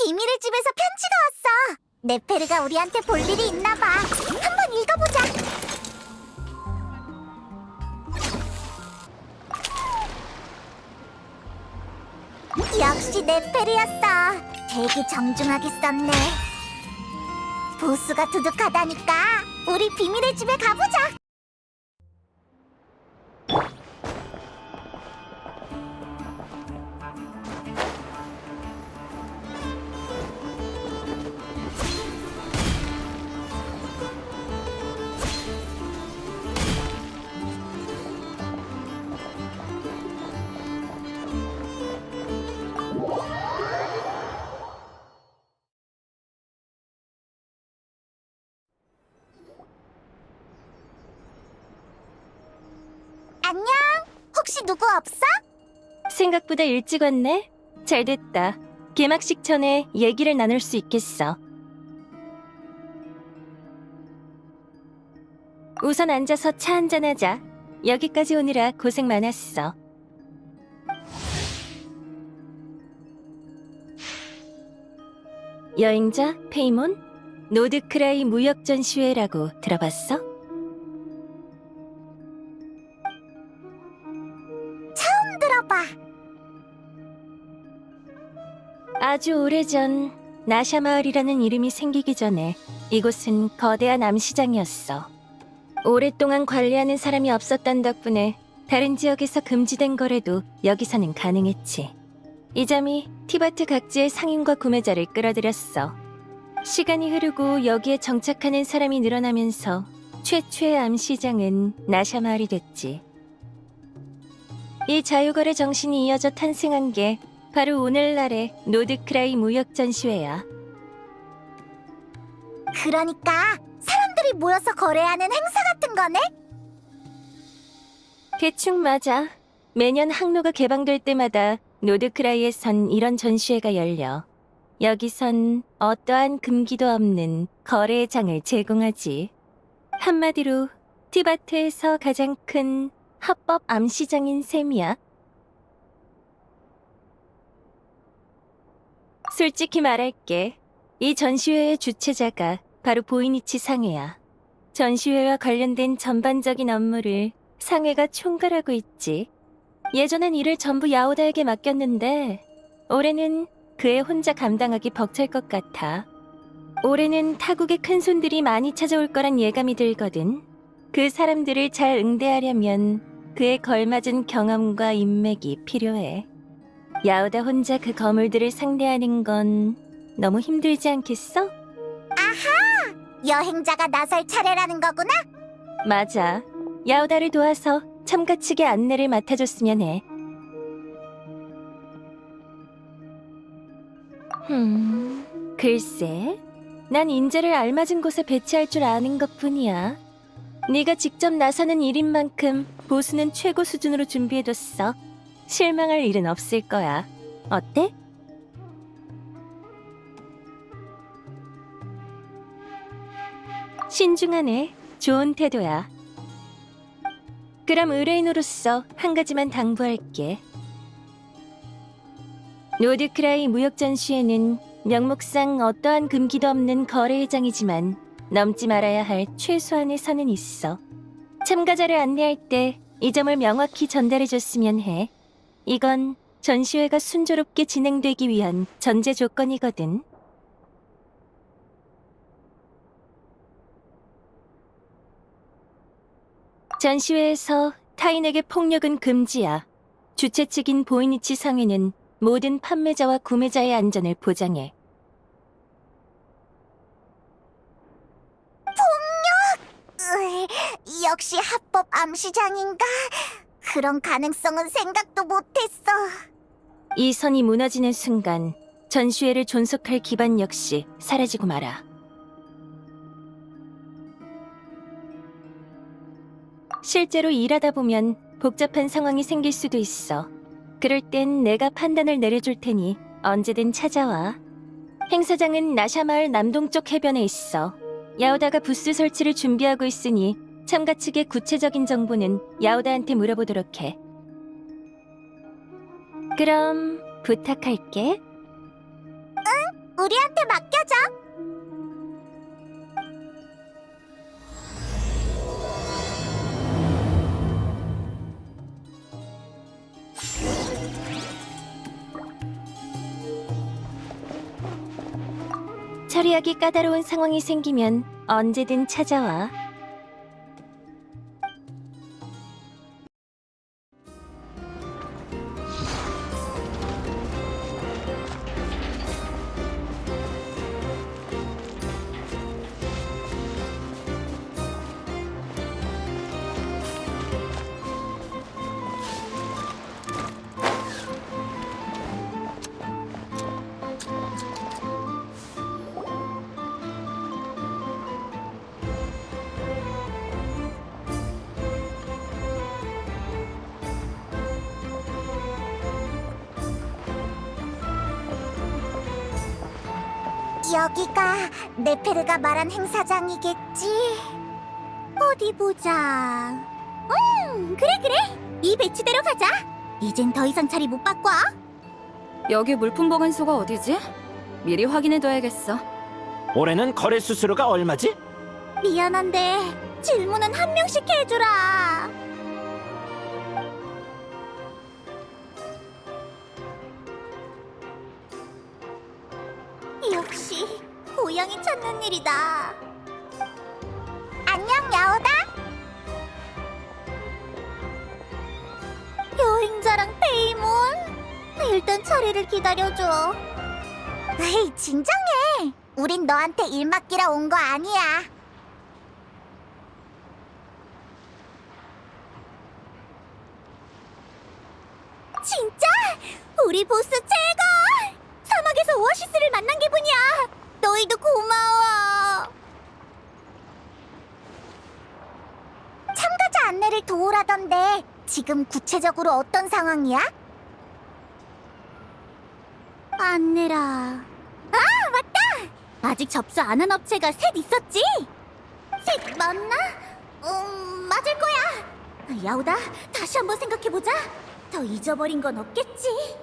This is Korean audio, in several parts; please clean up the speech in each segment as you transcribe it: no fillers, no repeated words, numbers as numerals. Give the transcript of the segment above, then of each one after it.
비밀의 집에서 편지가 왔어. 네페르가 우리한테 볼 일이 있나 봐. 한번 읽어보자. 역시 네페르였어. 되게 정중하게 썼네. 보스가 두둑하다니까. 우리 비밀의 집에 가보자. 안녕. 혹시 누구 없어? 생각보다 일찍 왔네? 잘 됐다. 개막식 전에 얘기를 나눌 수 있겠어. 우선 앉아서 차 한잔하자. 여기까지 오느라 고생 많았어. 여행자 페이몬? 노드크라이 무역전시회라고 들어봤어? 처음 들어봐. 아주 오래전 나샤마을이라는 이름이 생기기 전에 이곳은 거대한 암시장이었어. 오랫동안 관리하는 사람이 없었던 덕분에 다른 지역에서 금지된 거래도 여기서는 가능했지. 이 점이 티바트 각지의 상인과 구매자를 끌어들였어. 시간이 흐르고 여기에 정착하는 사람이 늘어나면서 최초의 암시장은 나샤마을이 됐지. 이 자유거래 정신이 이어져 탄생한 게 바로 오늘날의 노드크라이 무역전시회야. 그러니까 사람들이 모여서 거래하는 행사 같은 거네? 대충 맞아. 매년 항로가 개방될 때마다 노드크라이에선 이런 전시회가 열려. 여기선 어떠한 금기도 없는 거래의 장을 제공하지. 한마디로 티바트에서 가장 큰 합법 암시장인 셈이야. 솔직히 말할게. 이 전시회의 주최자가 바로 보이니치 상회야. 전시회와 관련된 전반적인 업무를 상회가 총괄하고 있지. 예전엔 일을 전부 야오다에게 맡겼는데 올해는 그애 혼자 감당하기 벅찰 것 같아. 올해는 타국의 큰손들이 많이 찾아올 거란 예감이 들거든. 그 사람들을 잘 응대하려면 그에 걸맞은 경험과 인맥이 필요해. 야오다 혼자 그 거물들을 상대하는 건 너무 힘들지 않겠어? 여행자가 나설 차례라는 거구나? 맞아. 야오다를 도와서 참가 측의 안내를 맡아줬으면 해. 글쎄. 난 인재를 알맞은 곳에 배치할 줄 아는 것뿐이야. 네가 직접 나서는 일인 만큼 보수는 최고 수준으로 준비해뒀어. 실망할 일은 없을 거야. 어때? 신중하네. 좋은 태도야. 그럼 의뢰인으로서 한 가지만 당부할게. 노드크라이 무역전시회는 명목상 어떠한 금기도 없는 거래회장이지만 넘지 말아야 할 최소한의 선은 있어. 참가자를 안내할 때 이 점을 명확히 전달해줬으면 해. 이건 전시회가 순조롭게 진행되기 위한 전제 조건이거든. 전시회에서 타인에게 폭력은 금지야. 주최 측인 보이니치 상회는 모든 판매자와 구매자의 안전을 보장해. 역시 합법 암시장인가? 그런 가능성은 생각도 못했어. 이 선이 무너지는 순간 전시회를 존속할 기반 역시 사라지고 말아. 실제로 일하다 보면 복잡한 상황이 생길 수도 있어. 그럴 땐 내가 판단을 내려줄 테니 언제든 찾아와. 행사장은 나샤마을 남동쪽 해변에 있어. 야오다가 부스 설치를 준비하고 있으니 참가 측의 구체적인 정보는 야오다한테 물어보도록 해. 그럼 부탁할게. 우리 우리한테 맡겨줘. 처리하기 까다로운 상황이 생기면 언제든 찾아와. 여기가 네페르가 말한 행사장이겠지? 어디 보자. 그래. 이 배치대로 가자. 이젠 더 이상 자리 못 바꿔. 여기 물품 보관소가 어디지? 미리 확인해둬야겠어. 올해는 거래 수수료가 얼마지? 미안한데 질문은 한 명씩 해주라. 역시 고양이 찾는 일이다. 안녕, 야오다. 여행자랑 페이몬. 일단 자리를 기다려줘. 에이, 진정해. 우린 너한테 일 맡기러 온 거 아니야. 진짜? 우리 보스 최고! 사막에서 오아시스를 만난 기분이야. 너희도 고마워. 참가자 안내를 도우라던데 지금 구체적으로 어떤 상황이야? 안내라. 아, 맞다! 아직 접수 안 한 업체가 셋 있었지? 셋 맞나? 맞을 거야. 야오다, 다시 한번 생각해보자. 더 잊어버린 건 없겠지?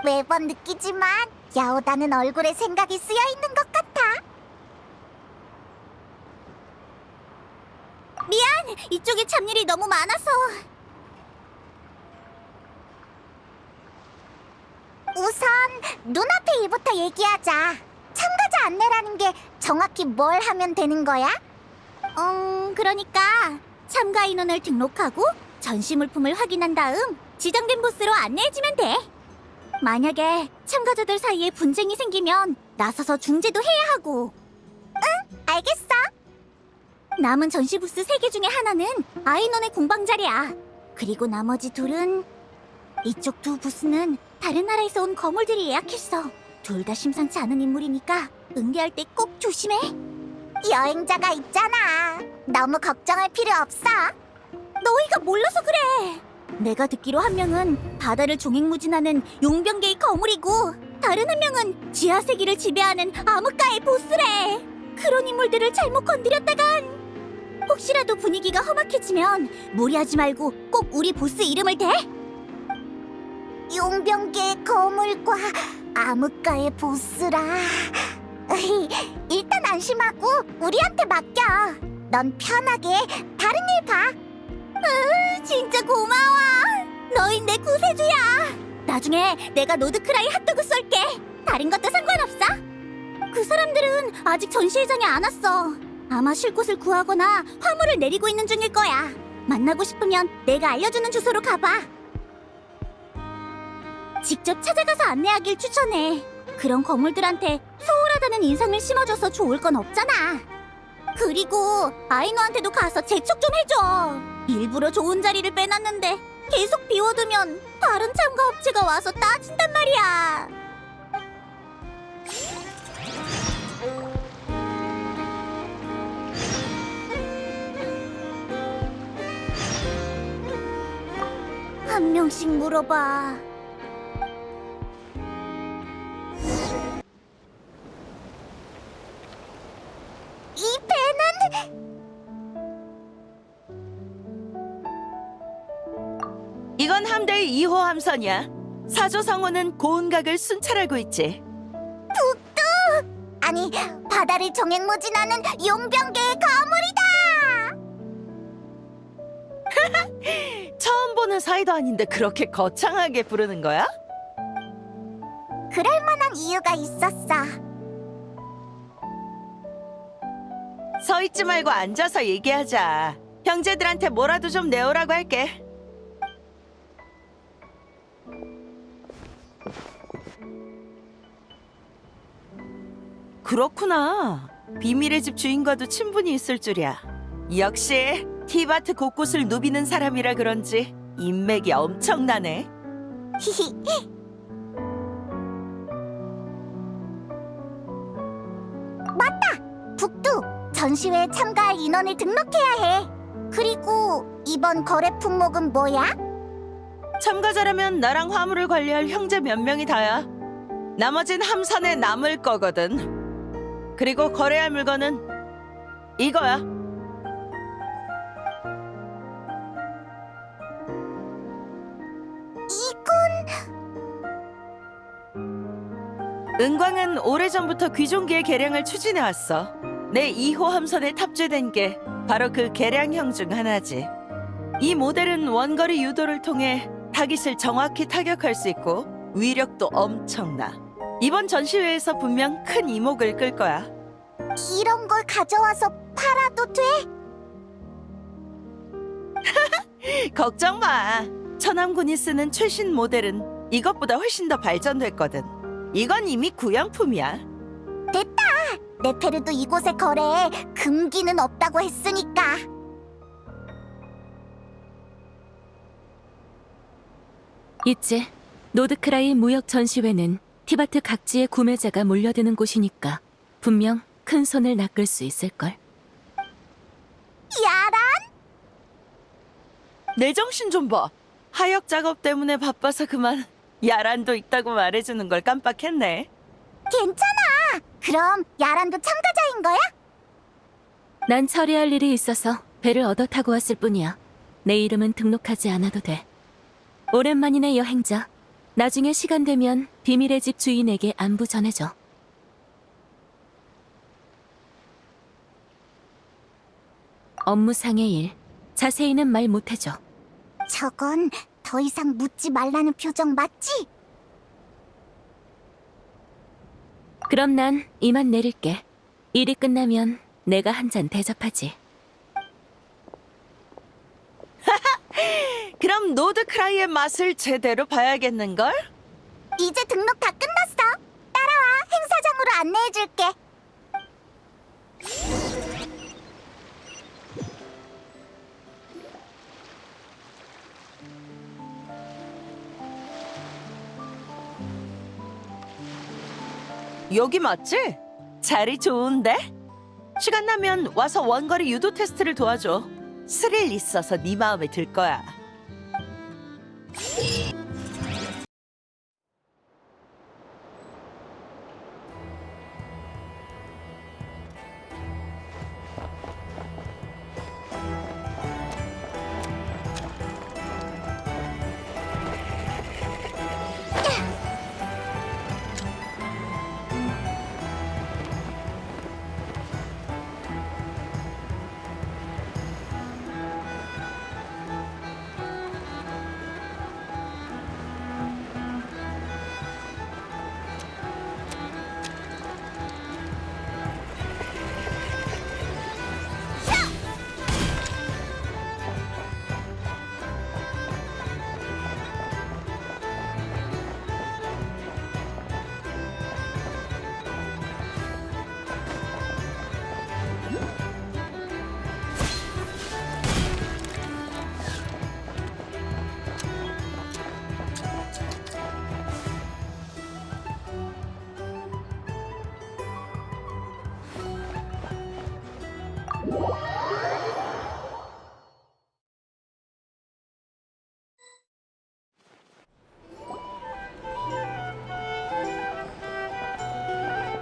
매번 느끼지만 야오다는 얼굴에 생각이 쓰여 있는 것 같아. 미안, 이쪽에 잡일이 너무 많아서. 우선 눈앞의 일부터 얘기하자. 참가자 안내라는 게 정확히 뭘 하면 되는 거야? 그러니까 참가 인원을 등록하고 전시 물품을 확인한 다음 지정된 부스로 안내해주면 돼. 만약에 참가자들 사이에 분쟁이 생기면 나서서 중재도 해야 하고. 응, 알겠어. 남은 전시 부스 3개 중에 하나는 아이논의 공방 자리야. 그리고 나머지 둘은 이쪽 두 부스는 다른 나라에서 온 거물들이 예약했어. 둘 다 심상치 않은 인물이니까 응대할 때 꼭 조심해. 여행자가 있잖아. 너무 걱정할 필요 없어. 너희가 몰라서 그래. 내가 듣기로 한 명은 바다를 종횡무진하는 용병계의 거물이고 다른 한 명은 지하 세계를 지배하는 암흑가의 보스래. 그런 인물들을 잘못 건드렸다간 혹시라도 분위기가 험악해지면 무리하지 말고 꼭 우리 보스 이름을 대. 용병계의 거물과 암흑가의 보스라. 일단 안심하고 우리한테 맡겨. 넌 편하게 다른 일 봐. 진짜 고마워. 너흰 내 구세주야. 나중에 내가 노드크라이 핫도그 쏠게. 다른 것도 상관없어. 그 사람들은 아직 전시회장에 안 왔어. 아마 쉴 곳을 구하거나 화물을 내리고 있는 중일 거야. 만나고 싶으면 내가 알려주는 주소로 가봐. 직접 찾아가서 안내하길 추천해. 그런 거물들한테 소홀하다는 인상을 심어줘서 좋을 건 없잖아. 그리고 아이노한테도 가서 재촉 좀 해줘. 일부러 좋은 자리를 빼놨는데 계속 비워두면 다른 참가 업체가 와서 따진단 말이야. 한 명씩 물어봐. 이 배는 이건 함대의 2호 함선이야. 사조 성호는 고운각을 순찰하고 있지. 아니, 바다를 종횡무진하는 용병계의 거물이다! 처음 보는 사이도 아닌데 그렇게 거창하게 부르는 거야? 그럴 만한 이유가 있었어. 서 있지 말고 앉아서 얘기하자. 형제들한테 뭐라도 좀 내오라고 할게. 그렇구나. 비밀의 집 주인과도 친분이 있을 줄이야. 역시 티바트 곳곳을 누비는 사람이라 그런지 인맥이 엄청나네. 히히. 맞다! 북두! 전시회에 참가할 인원을 등록해야 해. 그리고 이번 거래 품목은 뭐야? 참가자라면 나랑 화물을 관리할 형제 몇 명이 다야. 나머진 함선에 남을 거거든. 그리고 거래할 물건은 이거야. 은광은 오래전부터 귀종기의 개량을 추진해왔어. 내 2호 함선에 탑재된 게 바로 그 개량형 중 하나지. 이 모델은 원거리 유도를 통해 타깃을 정확히 타격할 수 있고 위력도 엄청나. 이번 전시회에서 분명 큰 이목을 끌 거야. 이런 걸 가져와서 팔아도 돼? 걱정 마. 천암군이 쓰는 최신 모델은 이것보다 훨씬 더 발전됐거든. 이건 이미 구형품이야. 네페르도 이곳의 거래에 금기는 없다고 했으니까. 있지. 노드크라이 무역 전시회는 티바트 각지의 구매자가 몰려드는 곳이니까 분명 큰 손을 낚을 수 있을걸. 야란? 내 정신 좀 봐. 하역 작업 때문에 바빠서 그만 야란도 있다고 말해주는 걸 깜빡했네. 괜찮아. 그럼 야란도 참가자인 거야? 난 처리할 일이 있어서 배를 얻어 타고 왔을 뿐이야. 내 이름은 등록하지 않아도 돼. 오랜만이네 여행자. 나중에 시간 되면 비밀의 집 주인에게 안부 전해줘. 업무상의 일. 자세히는 말 못해줘. 저건 더 이상 묻지 말라는 표정 맞지? 그럼 난 이만 내릴게. 일이 끝나면 내가 한 잔 대접하지. 그럼 노드크라이의 맛을 제대로 봐야겠는걸? 이제 등록 다 끝났어. 따라와. 행사장으로 안내해줄게. 여기 맞지? 자리 좋은데? 시간 나면 와서 원거리 유도 테스트를 도와줘. 스릴 있어서 네 마음에 들 거야.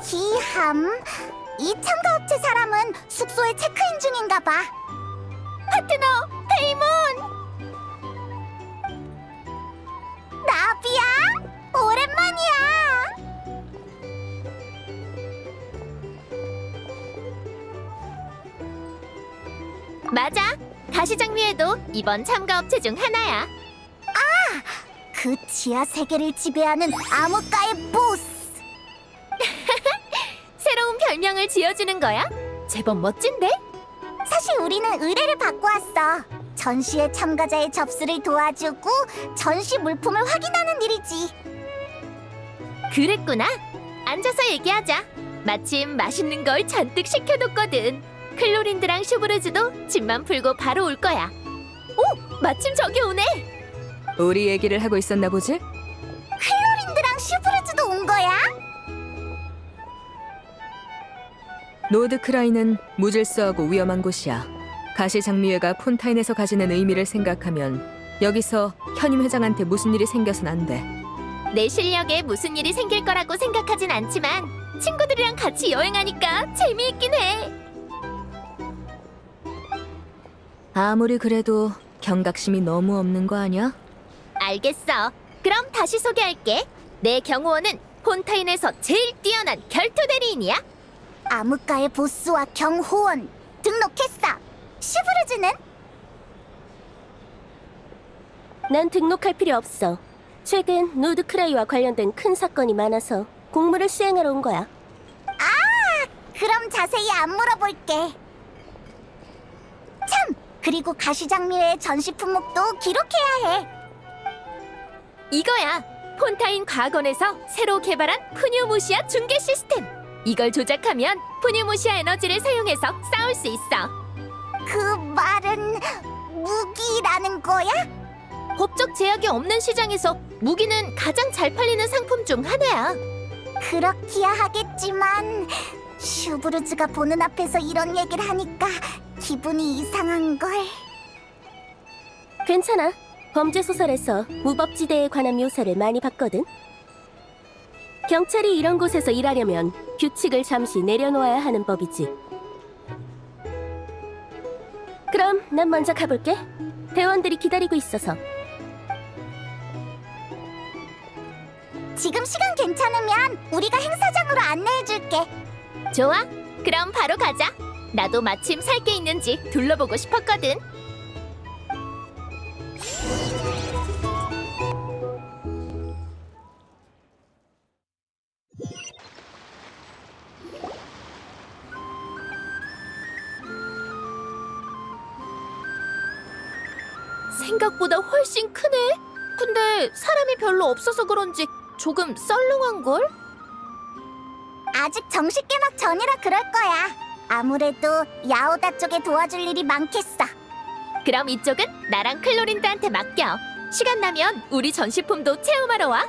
기함. 이 참가업체 사람은 숙소에 체크인 중인가 봐. 파트너, 페이몬! 나비야? 오랜만이야. 맞아. 가시장미회도 이번 참가업체 중 하나야. 그 지하 세계를 지배하는 암흑가의 보스! 새로운 별명을 지어주는 거야? 제법 멋진데? 사실 우리는 의뢰를 받고 왔어. 전시회 참가자의 접수를 도와주고 전시 물품을 확인하는 일이지. 그랬구나. 앉아서 얘기하자. 마침 맛있는 걸 잔뜩 시켜뒀거든. 클로린드랑 슈브르즈도 짐만 풀고 바로 올 거야. 오! 마침 저기 오네. 우리 얘기를 하고 있었나 보지? 클로린드랑 슈브르즈도 온 거야? 노드크라이는 무질서하고 위험한 곳이야. 가시장미회가 폰타인에서 가지는 의미를 생각하면 여기서 현임 회장한테 무슨 일이 생겨선 안 돼. 내 실력에 무슨 일이 생길 거라고 생각하진 않지만 친구들이랑 같이 여행하니까 재미있긴 해. 아무리 그래도 경각심이 너무 없는 거 아니야? 알겠어. 그럼 다시 소개할게. 내 경호원은 폰타인에서 제일 뛰어난 결투 대리인이야. 암흑가의 보스와 경호원 등록했어. 슈브르즈는? 난 등록할 필요 없어. 최근 노드크라이와 관련된 큰 사건이 많아서 공무를 수행하러 온 거야. 그럼 자세히 안 물어볼게. 참! 그리고 가시장미회의 전시 품목도 기록해야 해. 이거야. 폰타인 과학원에서 새로 개발한 푸뉴무시아 중계 시스템. 이걸 조작하면 푸뉴무시아 에너지를 사용해서 싸울 수 있어. 그 말은 무기라는 거야? 법적 제약이 없는 시장에서 무기는 가장 잘 팔리는 상품 중 하나야. 그렇기야 하겠지만 슈브르즈가 보는 앞에서 이런 얘기를 하니까 기분이 이상한걸. 괜찮아. 범죄 소설에서 무법지대에 관한 묘사를 많이 봤거든. 경찰이 이런 곳에서 일하려면 규칙을 잠시 내려놓아야 하는 법이지. 그럼 난 먼저 가볼게. 대원들이 기다리고 있어서. 지금 시간 괜찮으면 우리가 행사장으로 안내해줄게. 좋아. 그럼 바로 가자. 나도 마침 살 게 있는지 둘러보고 싶었거든. 생각보다 훨씬 크네. 근데 사람이 별로 없어서 그런지 조금 썰렁한걸? 아직 정식 개막 전이라 그럴 거야. 아무래도 야오다 쪽에 도와줄 일이 많겠어. 그럼 이쪽은 나랑 클로린드한테 맡겨. 시간 나면 우리 전시품도 체험하러 와.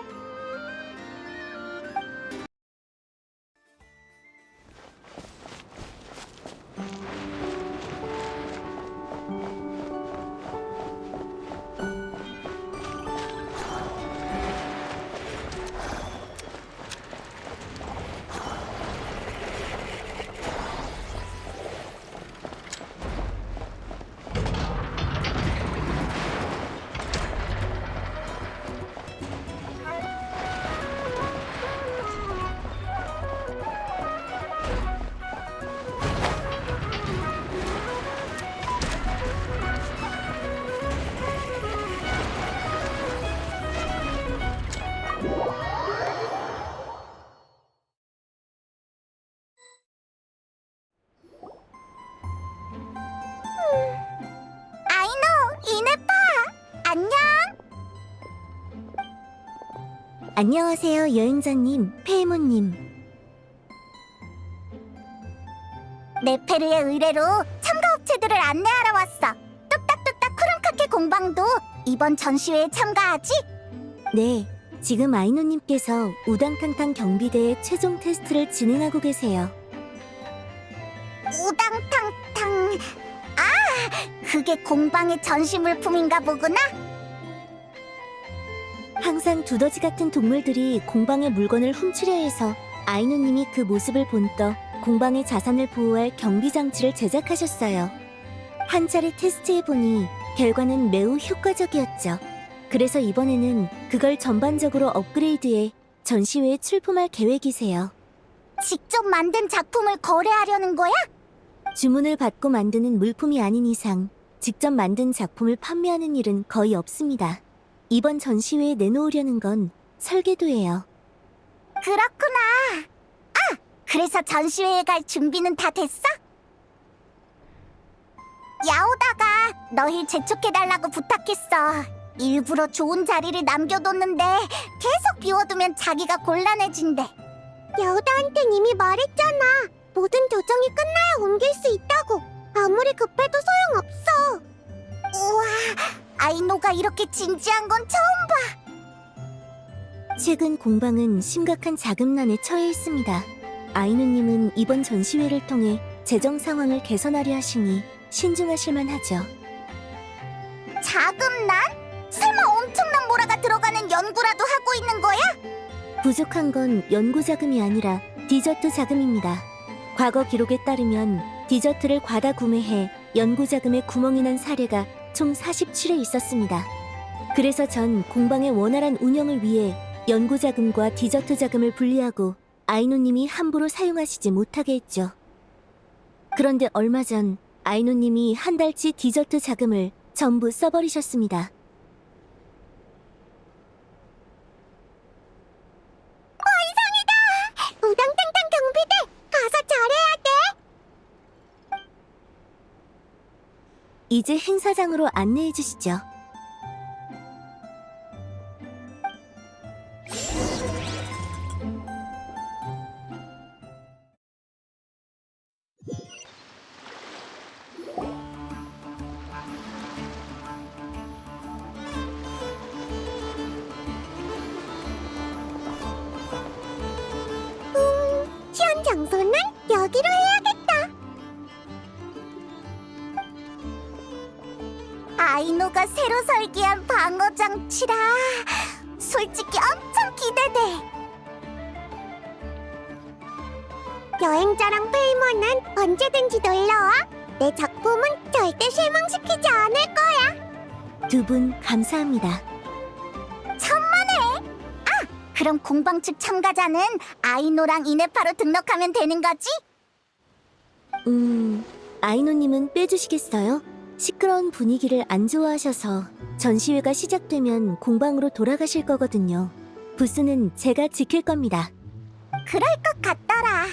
아이노, 이네파! 안녕! 안녕하세요, 여행자님, 페이모님. 네페르의 의뢰로 참가업체들을 안내하러 왔어. 뚝딱뚝딱 쿠름카케 공방도 이번 전시회에 참가하지? 네, 지금 아이노님께서 우당탕탕 경비대의 최종 테스트를 진행하고 계세요. 우당탕탕... 그게 공방의 전시 물품인가 보구나? 항상 두더지 같은 동물들이 공방의 물건을 훔치려 해서 아이노님이 그 모습을 본떠 공방의 자산을 보호할 경비 장치를 제작하셨어요. 한 차례 테스트해보니 결과는 매우 효과적이었죠. 그래서 이번에는 그걸 전반적으로 업그레이드해 전시회에 출품할 계획이세요. 직접 만든 작품을 거래하려는 거야? 주문을 받고 만드는 물품이 아닌 이상 직접 만든 작품을 판매하는 일은 거의 없습니다. 이번 전시회에 내놓으려는 건 설계도예요. 그렇구나. 아, 그래서 전시회에 갈 준비는 다 됐어? 야오다가 너희 재촉해달라고 부탁했어. 일부러 좋은 자리를 남겨뒀는데 계속 비워두면 자기가 곤란해진대. 야오다한텐 이미 말했잖아. 모든 조정이 끝나야 옮길 수 있다고. 아무리 급해도 소용없어. 우와, 아이노가 이렇게 진지한 건 처음 봐. 최근 공방은 심각한 자금난에 처해 있습니다. 아이누님은 이번 전시회를 통해 재정 상황을 개선하려 하시니 신중하실 만하죠. 자금난? 설마 엄청난 모라가 들어가는 연구라도 하고 있는 거야? 부족한 건 연구 자금이 아니라 디저트 자금입니다. 과거 기록에 따르면 디저트를 과다 구매해 연구 자금에 구멍이 난 사례가 총 47회 있었습니다. 그래서 전 공방의 원활한 운영을 위해 연구 자금과 디저트 자금을 분리하고 아이노님이 함부로 사용하시지 못하게 했죠. 그런데 얼마 전 아이노님이 한 달치 디저트 자금을 전부 써버리셨습니다. 우당탕탕 경비대, 가서 잘해야 돼. 이제 행사장으로 안내해 주시죠. 시연 장소는 여기로 해야겠다. 아이노가 새로 설계한 방어 장치라 솔직히 엄청 기대돼. 여행자랑 페이머는 언제든지 놀러와. 내 작품은 절대 실망시키지 않을 거야. 두 분 감사합니다. 천만에. 아, 그럼 공방 측 참가자는 아이노랑 이네파로 등록하면 되는 거지? 아이노님은 빼주시겠어요? 시끄러운 분위기를 안 좋아하셔서 전시회가 시작되면 공방으로 돌아가실 거거든요. 부스는 제가 지킬 겁니다. 그럴 것 같더라.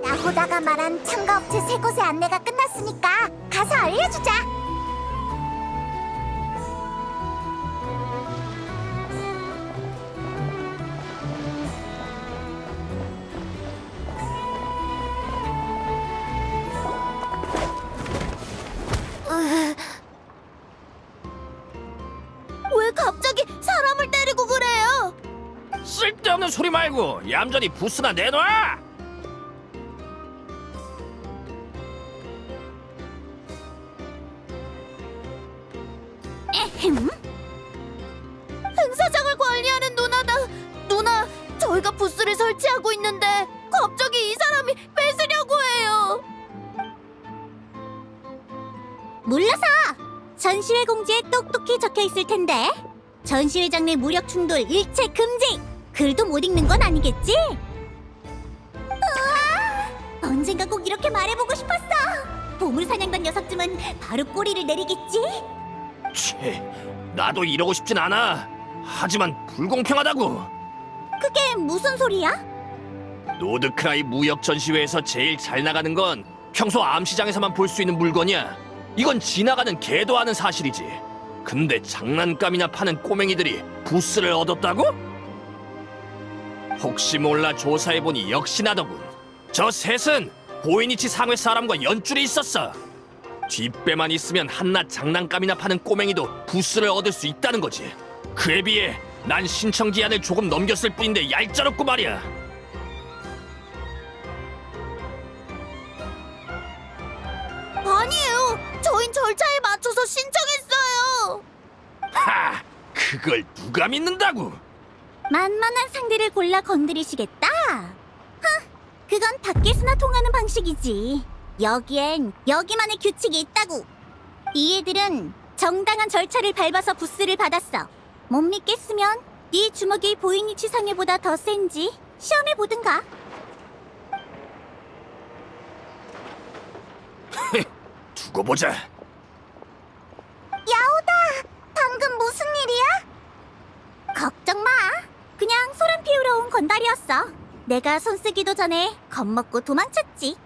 야호다가 말한 참가업체 세 곳의 안내가 끝났으니까 가서 알려주자. 왜 갑자기 사람을 때리고 그래요? 쓸데없는 소리 말고 얌전히 부스나 내놔. 행사장을 관리하는 누나다. 누나, 저희가 부스를 설치하고 있는데 갑자기 이 사람이 뺏으려고 해요. 물러서! 전시회 공지에 똑똑히 적혀 있을 텐데. 전시회장 내 무력 충돌 일체 금지! 글도 못 읽는 건 아니겠지? 우와! 언젠가 꼭 이렇게 말해보고 싶었어! 보물사냥단 녀석쯤은 바로 꼬리를 내리겠지? 치, 나도 이러고 싶진 않아. 하지만 불공평하다고. 그게 무슨 소리야? 노드크라이 무역 전시회에서 제일 잘 나가는 건 평소 암시장에서만 볼 수 있는 물건이야. 이건 지나가는 개도 아는 사실이지. 근데 장난감이나 파는 꼬맹이들이 부스를 얻었다고? 혹시 몰라 조사해보니 역시 나더군. 저 셋은 보이니치 상회 사람과 연줄이 있었어. 뒷배만 있으면 한낱 장난감이나 파는 꼬맹이도 부스를 얻을 수 있다는 거지. 그에 비해 난 신청 기한을 조금 넘겼을 뿐인데 얄짤없고 말이야. 아니에요. 저흰 절차에 맞춰서 신청했어요. 하! 그걸 누가 믿는다고? 만만한 상대를 골라 건드리시겠다? 그건 밖에서나 통하는 방식이지. 여기엔 여기만의 규칙이 있다고. 이 애들은 정당한 절차를 밟아서 부스를 받았어. 못 믿겠으면 네 주먹이 보이니치 상해보다 더 센지 시험해보든가. 두고 보자. 야오다! 방금 무슨 일이야? 걱정 마. 그냥 소란 피우러 온 건달이었어. 내가 손 쓰기도 전에 겁먹고 도망쳤지.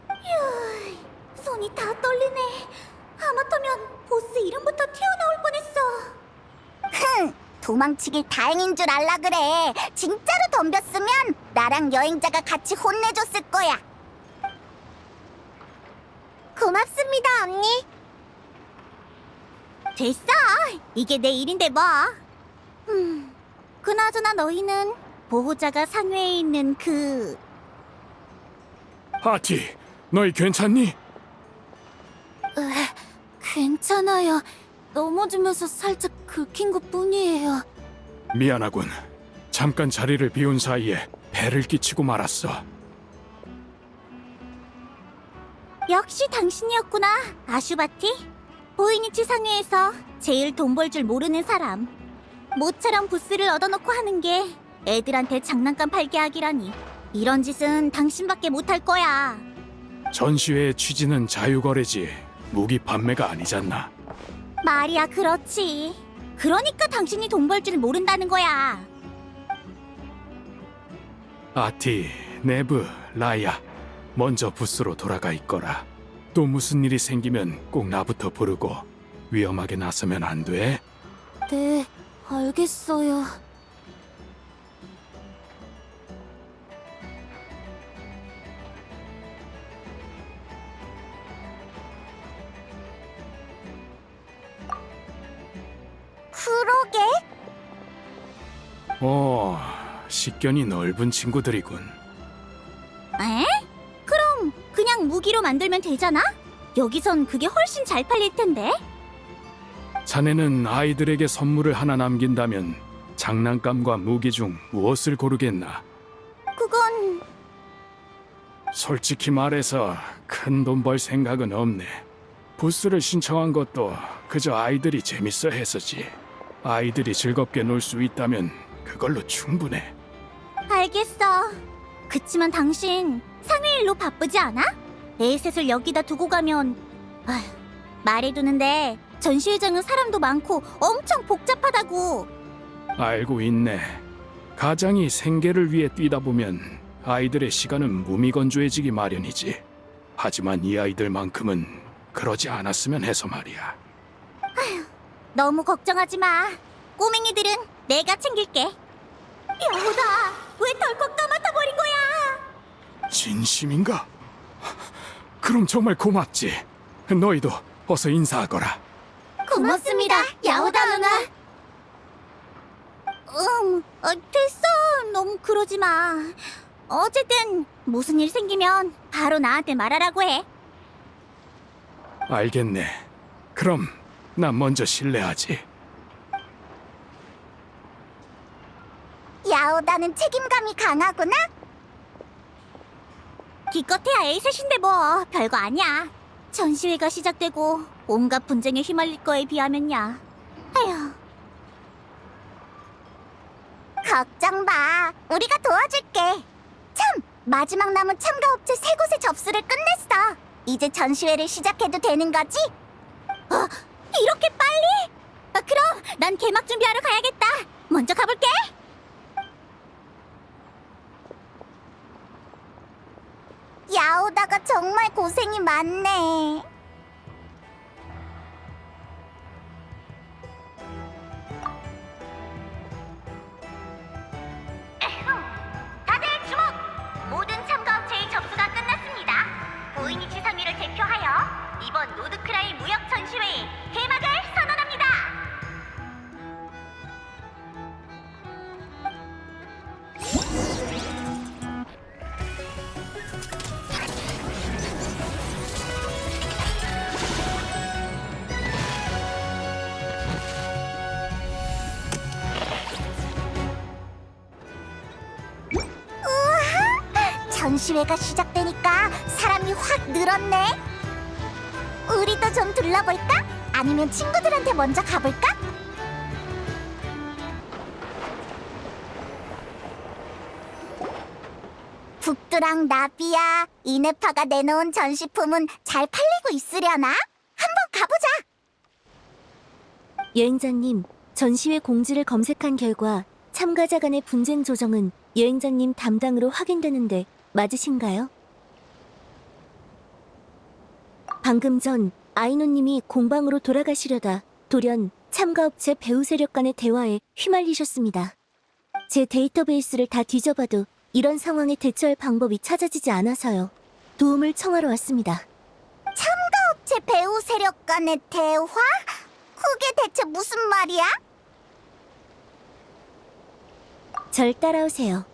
휴, 손이 다 떨리네. 하마터면 보스 이름부터 튀어나올 뻔했어. 흥, 도망치길 다행인 줄 알라 그래. 진짜로 덤볐으면 나랑 여행자가 같이 혼내줬을 거야. 고맙습니다, 언니. 됐어. 이게 내 일인데 뭐. 그나저나 너희는 보호자가 상회에 있는 그... 하티, 너희 괜찮니? 괜찮아요. 넘어지면서 살짝 긁힌 것뿐이에요. 미안하군. 잠깐 자리를 비운 사이에 배를 끼치고 말았어. 역시 당신이었구나, 아슈바티. 보이니치 상회에서 제일 돈 벌 줄 모르는 사람. 모처럼 부스를 얻어놓고 하는 게 애들한테 장난감 팔게 하기라니. 이런 짓은 당신밖에 못할 거야. 전시회의 취지는 자유거래지 무기 판매가 아니잖아. 말이야, 그렇지. 그러니까 당신이 돈 벌 줄 모른다는 거야. 아티, 네브, 라야, 먼저 부스로 돌아가 있거라. 또 무슨 일이 생기면 꼭 나부터 부르고 위험하게 나서면 안 돼. 네, 알겠어요. 그러게. 식견이 넓은 친구들이군. 에? 그럼 그냥 무기로 만들면 되잖아? 여기선 그게 훨씬 잘 팔릴 텐데. 자네는 아이들에게 선물을 하나 남긴다면 장난감과 무기 중 무엇을 고르겠나? 그건... 솔직히 말해서 큰 돈 벌 생각은 없네. 부스를 신청한 것도 그저 아이들이 재밌어 해서지. 아이들이 즐겁게 놀 수 있다면 그걸로 충분해. 알겠어. 그치만 당신 상회 일로 바쁘지 않아? 에이셋을 여기다 두고 가면... 아휴, 말해두는데 전시회장은 사람도 많고 엄청 복잡하다고. 알고 있네. 가장이 생계를 위해 뛰다 보면 아이들의 시간은 무미건조해지기 마련이지. 하지만 이 아이들만큼은 그러지 않았으면 해서 말이야. 너무 걱정하지 마. 꼬맹이들은 내가 챙길게. 여보다 왜 덜컥 까맣다버린 거야? 진심인가? 그럼 정말 고맙지. 너희도 어서 인사하거라. 고맙습니다, 야오다 누나. 됐어. 너무 그러지 마. 어쨌든 무슨 일 생기면 바로 나한테 말하라고 해. 알겠네. 그럼 난 먼저 실례하지. 야오다는 책임감이 강하구나. 기껏해야 에이셋인데 뭐 별거 아니야. 전시회가 시작되고 온갖 분쟁에 휘말릴 거에 비하면야. 에휴. 걱정 마. 우리가 도와줄게. 참, 마지막 남은 참가업체 3곳의 접수를 끝냈어. 이제 전시회를 시작해도 되는 거지? 이렇게 빨리? 그럼 난 개막 준비하러 가야겠다. 먼저 가볼게. 야오다가 정말 고생이 많네. 다들 주목! 모든 참가업체의 접수가 끝났습니다. 보이니치 상위를 대표하여 이번 노드크라이 무역 전시회의 개막을 선언합니다. 전시회가 시작되니까 사람이 확 늘었네. 우리도 좀 둘러볼까? 아니면 친구들한테 먼저 가볼까? 북두랑 나비야, 이네파가 내놓은 전시품은 잘 팔리고 있으려나? 여행자님, 전시회 공지를 검색한 결과 참가자 간의 분쟁 조정은 여행자님 담당으로 확인되는데 맞으신가요? 방금 전 아이노님이 공방으로 돌아가시려다 돌연 참가업체 배우 세력 간의 대화에 휘말리셨습니다. 제 데이터베이스를 다 뒤져봐도 이런 상황에 대처할 방법이 찾아지지 않아서요. 도움을 청하러 왔습니다. 제 배우 세력 간의 대화? 그게 대체 무슨 말이야? 절 따라오세요.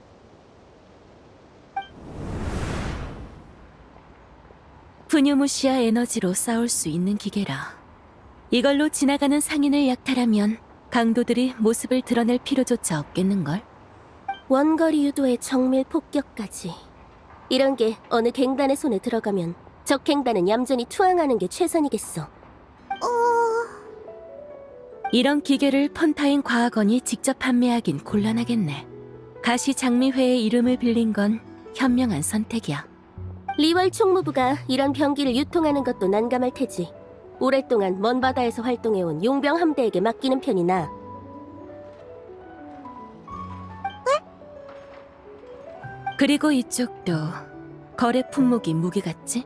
푸뉴무시아 에너지로 싸울 수 있는 기계라. 이걸로 지나가는 상인을 약탈하면 강도들이 모습을 드러낼 필요조차 없겠는걸? 원거리 유도의 정밀 폭격까지. 이런 게 어느 갱단의 손에 들어가면 적 갱단은 얌전히 투항하는 게 최선이겠어. 이런 기계를 펀타인 과학원이 직접 판매하긴 곤란하겠네. 가시 장미회의 이름을 빌린 건 현명한 선택이야. 리월 총무부가 이런 병기를 유통하는 것도 난감할 테지. 오랫동안 먼 바다에서 활동해온 용병 함대에게 맡기는 편이 나아. 그리고 이쪽도 거래 품목이 무기 같지?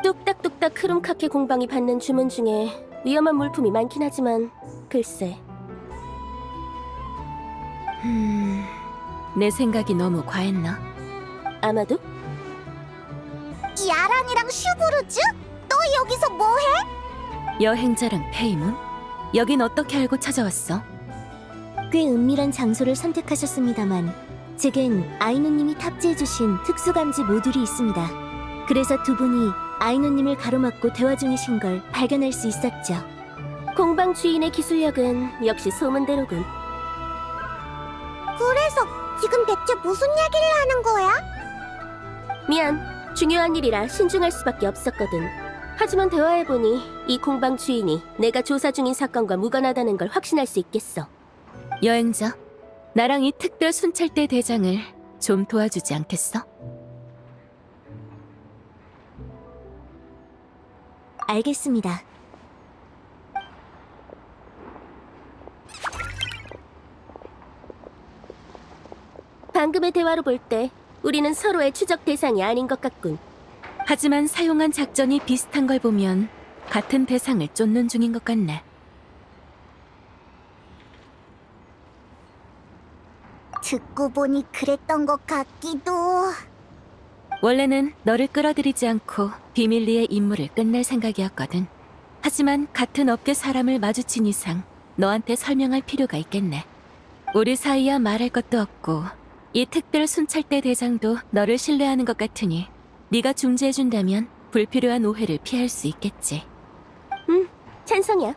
뚝딱뚝딱 흐름카케 공방이 받는 주문 중에 위험한 물품이 많긴 하지만 글쎄. 내 생각이 너무 과했나? 아마도? 야란이랑 슈브루즈? 너 여기서 뭐해? 여행자랑 페이몬? 여긴 어떻게 알고 찾아왔어? 꽤 은밀한 장소를 선택하셨습니다만 제겐 아이노님이 탑재해주신 특수감지 모듈이 있습니다. 그래서 두 분이 아이노님을 가로막고 대화 중이신 걸 발견할 수 있었죠. 공방 주인의 기술력은 역시 소문대로군. 그래서 지금 대체 무슨 얘기를 하는 거야? 미안, 중요한 일이라 신중할 수밖에 없었거든. 하지만 대화해보니 이 공방 주인이 내가 조사 중인 사건과 무관하다는 걸 확신할 수 있겠어. 여행자, 나랑 이 특별 순찰대 대장을 좀 도와주지 않겠어? 알겠습니다. 방금의 대화로 볼 때 우리는 서로의 추적 대상이 아닌 것 같군. 하지만 사용한 작전이 비슷한 걸 보면 같은 대상을 쫓는 중인 것 같네. 듣고 보니 그랬던 것 같기도. 원래는 너를 끌어들이지 않고 비밀리에 임무를 끝낼 생각이었거든. 하지만 같은 업계 사람을 마주친 이상 너한테 설명할 필요가 있겠네. 우리 사이야 말할 것도 없고 이 특별 순찰대 대장도 너를 신뢰하는 것 같으니 네가 중재해준다면 불필요한 오해를 피할 수 있겠지. 찬성이야.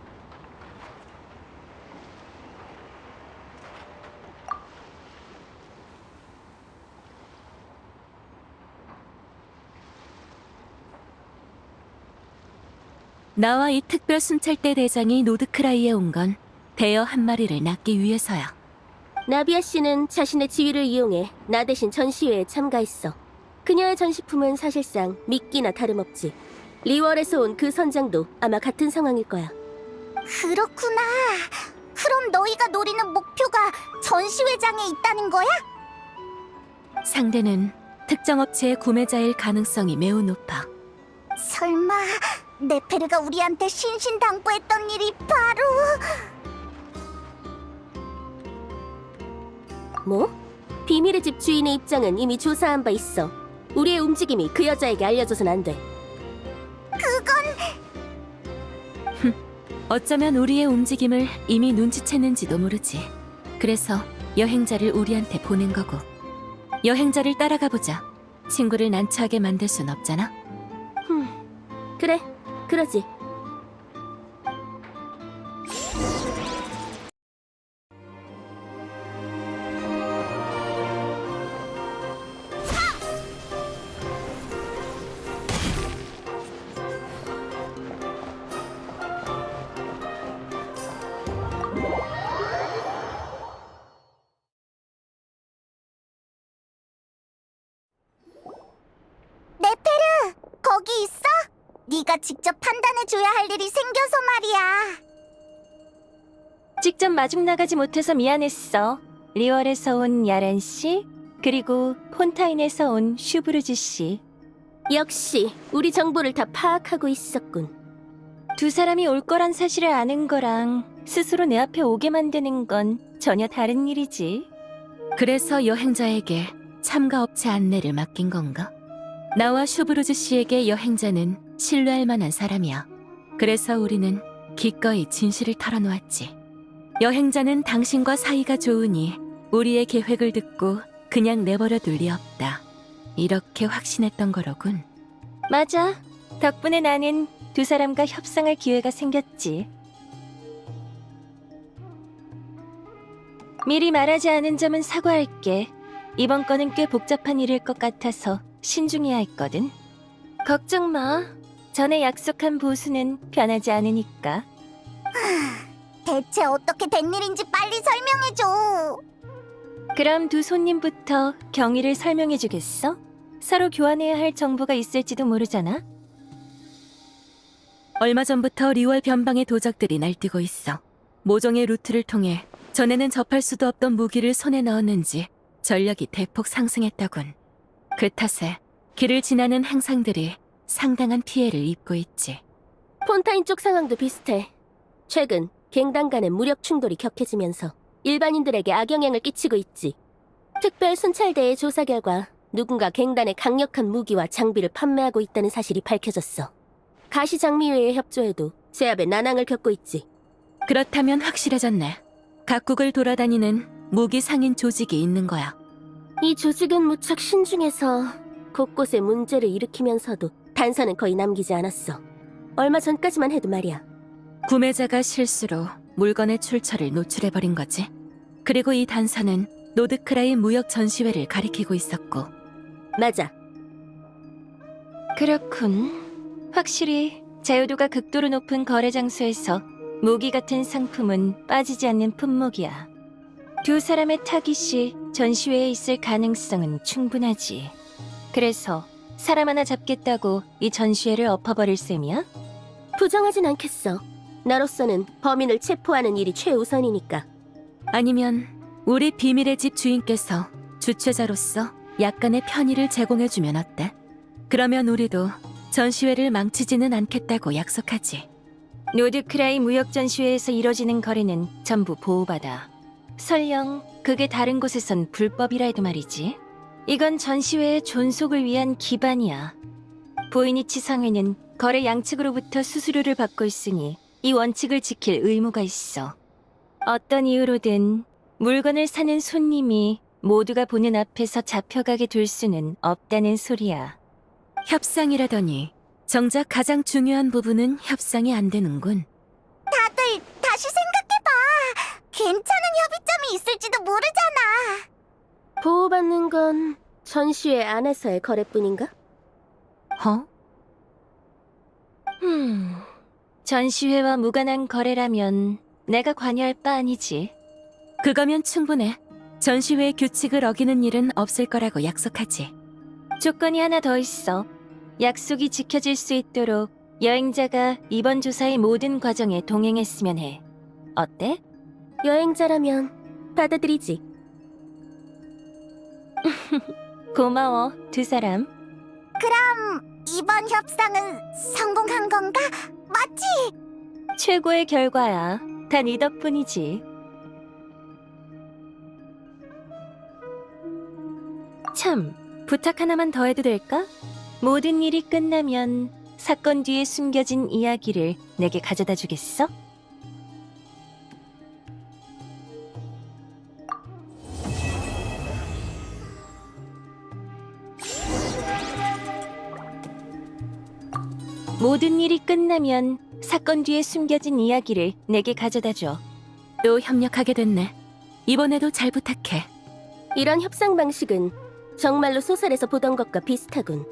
나와 이 특별 순찰대 대장이 노드크라이에 온 건 대여 한 마리를 낳기 위해서야. 나비아 씨는 자신의 지위를 이용해 나 대신 전시회에 참가했어. 그녀의 전시품은 사실상 미끼나 다름없지. 리월에서 온 그 선장도 아마 같은 상황일 거야. 그렇구나. 그럼 너희가 노리는 목표가 전시회장에 있다는 거야? 상대는 특정 업체의 구매자일 가능성이 매우 높아. 설마 네페르가 우리한테 신신당부했던 일이 바로... 뭐? 비밀의 집 주인의 입장은 이미 조사한 바 있어. 우리의 움직임이 그 여자에게 알려줘선 안 돼. 어쩌면 우리의 움직임을 이미 눈치챘는지도 모르지. 그래서 여행자를 우리한테 보낸 거고. 여행자를 따라가 보자. 친구를 난처하게 만들 순 없잖아. 그래, 그러지. 네페르, 거기 있어? 네가 직접 판단해줘야 할 일이 생겨서 말이야. 직접 마중 나가지 못해서 미안했어. 리월에서 온 야란 씨, 그리고 폰타인에서 온 슈브르즈 씨. 역시 우리 정보를 다 파악하고 있었군. 두 사람이 올 거란 사실을 아는 거랑 스스로 내 앞에 오게 만드는 건 전혀 다른 일이지. 그래서 여행자에게 참가 업체 안내를 맡긴 건가? 나와 슈브루즈 씨에게 여행자는 신뢰할 만한 사람이야. 그래서 우리는 기꺼이 진실을 털어놓았지. 여행자는 당신과 사이가 좋으니 우리의 계획을 듣고 그냥 내버려 둘 리 없다. 이렇게 확신했던 거로군. 맞아. 덕분에 나는 두 사람과 협상할 기회가 생겼지. 미리 말하지 않은 점은 사과할게. 이번 건은 꽤 복잡한 일일 것 같아서 신중해야 했거든. 걱정 마. 전에 약속한 보수는 변하지 않으니까. 대체 어떻게 된 일인지 빨리 설명해줘. 그럼 두 손님부터 경위를 설명해주겠어? 서로 교환해야 할 정보가 있을지도 모르잖아. 얼마 전부터 리월 변방의 도적들이 날뛰고 있어. 모종의 루트를 통해 전에는 접할 수도 없던 무기를 손에 넣었는지 전력이 대폭 상승했다군. 그 탓에 길을 지나는 행상들이 상당한 피해를 입고 있지. 폰타인 쪽 상황도 비슷해. 최근 갱단 간의 무력 충돌이 격해지면서 일반인들에게 악영향을 끼치고 있지. 특별 순찰대의 조사 결과 누군가 갱단의 강력한 무기와 장비를 판매하고 있다는 사실이 밝혀졌어. 가시장미회에 협조해도 제압에 난항을 겪고 있지. 그렇다면 확실해졌네. 각국을 돌아다니는 무기 상인 조직이 있는 거야. 이 조직은 무척 신중해서 곳곳에 문제를 일으키면서도 단서는 거의 남기지 않았어. 얼마 전까지만 해도 말이야. 구매자가 실수로 물건의 출처를 노출해버린 거지. 그리고 이 단서는 노드크라이 무역 전시회를 가리키고 있었고. 맞아. 그렇군. 확실히 자유도가 극도로 높은 거래 장소에서 무기 같은 상품은 빠지지 않는 품목이야. 두 사람의 타깃이 전시회에 있을 가능성은 충분하지. 그래서 사람 하나 잡겠다고 이 전시회를 엎어버릴 셈이야? 부정하진 않겠어. 나로서는 범인을 체포하는 일이 최우선이니까. 아니면 우리 비밀의 집 주인께서 주최자로서 약간의 편의를 제공해주면 어때? 그러면 우리도 전시회를 망치지는 않겠다고 약속하지. 노드크라이 무역 전시회에서 이뤄지는 거래는 전부 보호받아. 설령 그게 다른 곳에선 불법이라 해도 말이지. 이건 전시회의 존속을 위한 기반이야. 보이니치 상회는 거래 양측으로부터 수수료를 받고 있으니 이 원칙을 지킬 의무가 있어. 어떤 이유로든 물건을 사는 손님이 모두가 보는 앞에서 잡혀가게 둘 수는 없다는 소리야. 협상이라더니 정작 가장 중요한 부분은 협상이 안 되는군. 다들 다시 생각해봐. 괜찮은 협의점이 있을지도 모르잖아. 보호받는 건 전시회 안에서의 거래뿐인가? 어? 전시회와 무관한 거래라면 내가 관여할 바 아니지. 그거면 충분해. 전시회의 규칙을 어기는 일은 없을 거라고 약속하지. 조건이 하나 더 있어. 약속이 지켜질 수 있도록 여행자가 이번 조사의 모든 과정에 동행했으면 해. 어때? 여행자라면 받아들이지. 고마워, 두 사람. 그럼 이번 협상은 성공한 건가? 맞지? 최고의 결과야. 다 네 덕분이지. 참, 부탁 하나만 더 해도 될까? 모든 일이 끝나면 사건 뒤에 숨겨진 이야기를 내게 가져다 주겠어? 모든 일이 끝나면 사건 뒤에 숨겨진 이야기를 내게 가져다 줘. 또 협력하게 됐네. 이번에도 잘 부탁해. 이런 협상 방식은 정말로 소설에서 보던 것과 비슷하군.